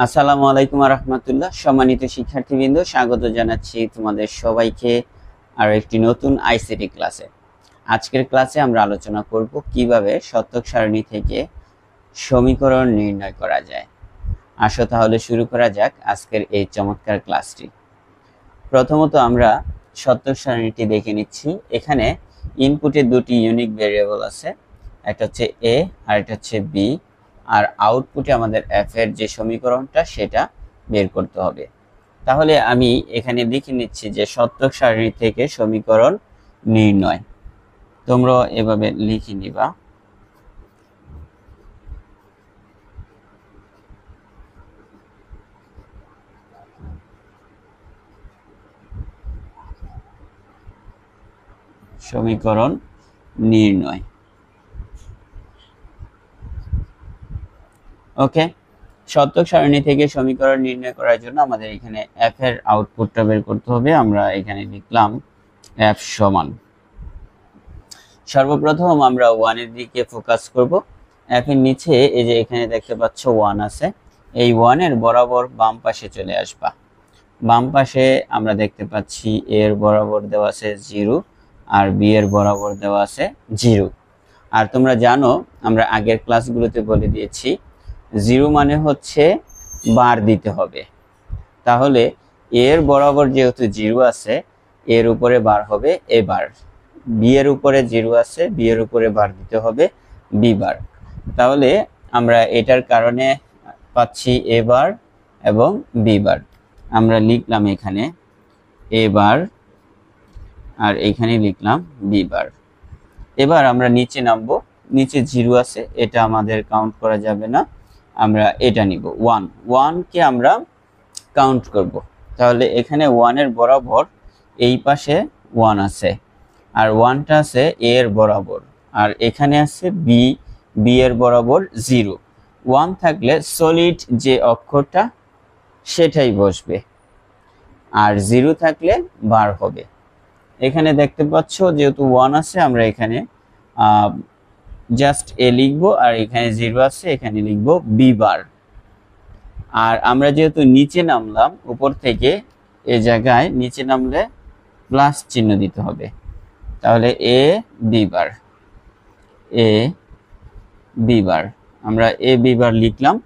আসসালামু আলাইকুম রাহমাতুল্লাহ। সম্মানিত শিক্ষার্থীবৃন্দ, স্বাগত জানাচ্ছি তোমাদের সবাইকে আরো একটি নতুন আইসিটি ক্লাসে। আজকের ক্লাসে আমরা আলোচনা করব কিভাবে শতক সারণী থেকে সমীকরণ নির্ণয় করা যায়। আসো তাহলে শুরু করা যাক আজকের এই চমৎকার ক্লাসটি। প্রথমত আমরা শতক সারণীটি দেখে নিচ্ছি। এখানে ইনপুটে দুটি ইউনিক ভেরিয়েবল আছে, একটা হচ্ছে এ আর একটা হচ্ছে বি, আর আউটপুটে আমাদের এফ এর যে সমীকরণটা সেটা বের করতে হবে। তাহলে আমি এখানে লিখে নিচ্ছি যে শতক সারণী থেকে সমীকরণ নির্ণয়। তোমরা এভাবে লিখে নিবা। সমীকরণ নির্ণয়। ওকে, শতক সারণী থেকে সমীকরণ নির্ণয় করার জন্য আমাদের এখানে এফ এর আউটপুটটা বের করতে হবে। আমরা এখানে লিখলাম এফ সমান, সর্বপ্রথম আমরা 1 এর দিকে ফোকাস করব। এফ এর নিচে এই যে এখানে দেখতে পাচ্ছ 1 আছে, এই 1 এর বরাবর বাম পাশে চলে আসবা। বাম পাশে আমরা দেখতে পাচ্ছি এ এর বরাবর দেওয়া আছে 0 আর বি এর বরাবর দেওয়া আছে 0। আর তোমরা জানো আমরা আগের ক্লাসগুলোতে বলে দিয়েছি 0 মানে হচ্ছে বার দিতে হবে। তাহলে এ এর বরাবর যেহেতু 0 আছে, এর উপরে বার হবে এ বার। বি এর উপরে 0 আছে, বি এর উপরে বার দিতে হবে বি বার। তাহলে আমরা এটার কারণে পাচ্ছি এ বার এবং বি বার। আমরা লিখলাম এখানে এ বার আর এখানে লিখলাম বি বার। এবার আমরা নিচে নামবো। নিচে 0 আছে, এটা আমাদের কাউন্ট করা যাবে না, আমরা এটা নিব 1 কে আমরা কাউন্ট করব। তাহলে এখানে 1 এর বরাবর এই পাশে 1 আছে, আর 1টা আছে এ এর বরাবর, আর এখানে আছে বি এর বরাবর 0। 1 থাকলে সলিড যে অক্ষরটা সেটাই বসবে, আর 0 থাকলে বার হবে। এখানে দেখতে পাচ্ছ যেহেতু 1 আছে, আমরা এখানে জাস্ট এ লিখবো, আর এখানে 0 আছে, এখানে লিখবো বি বার। আর আমরা যেহেতু নিচে নামলাম উপর থেকে, এ জায়গায় নিচে নামলে প্লাস চিহ্ন দিতে হবে। তাহলে A B bar, A B বার, আমরা এ বি বার লিখলাম।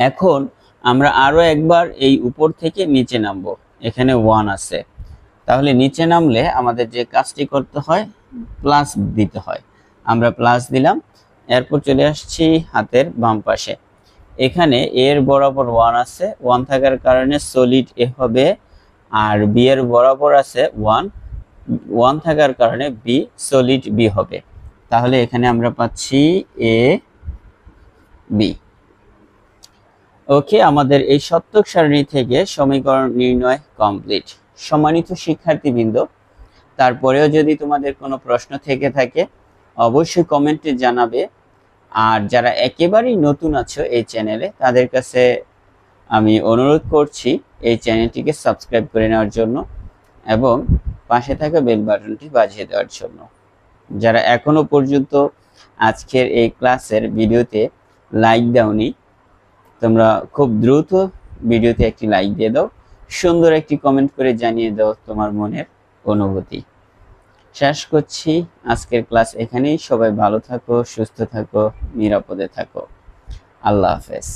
এখন আমরা আরো একবার এই উপর থেকে নিচে নামবো। এখানে 1 আছে, তাহলে নিচে নামলে আমাদের যে কাজটি করতে হয় প্লাস দিতে হয়। আমরা প্লাস দিলাম, এরপর চলে আসছি হাতের বাম পাশে। এখানে এর বরাবর 1 আছে, 1 থাকার কারণে সলিড এ হবে, আর বি এর বরাবর আছে 1 থাকার কারণে বি সলিড বি হবে। তাহলে এখানে আমরা পাচ্ছি এ বি। ওকে, আমাদের এই শতক সারণী থেকে সমীকরণ নির্ণয় কমপ্লিট। সম্মানিত শিক্ষার্থীবৃন্দ, তারপরেও যদি তোমাদের কোনো প্রশ্ন থেকে থাকে অবশ্যই কমেন্টে জানাবে। আর যারা একেবারেই নতুন আছো এই চ্যানেলে, তাদের কাছে আমি অনুরোধ করছি এই চ্যানেলটিকে সাবস্ক্রাইব করে নেওয়ার জন্য এবং পাশে থাকা বেল বাটনটি বাজিয়ে দেওয়ার জন্য। যারা এখনো পর্যন্ত আজকের এই ক্লাসের ভিডিওতে লাইক দাওনি, তোমরা খুব দ্রুত ভিডিওতে একটি লাইক দিয়ে দাও, সুন্দর একটি কমেন্ট করে জানিয়ে দাও তোমার মনের অনুভূতি। শেষ করছি আজকের ক্লাস এখানেই। সবাই ভালো থাকো, সুস্থ থাকো, নিরাপদে থাকো। আল্লাহ হাফেজ।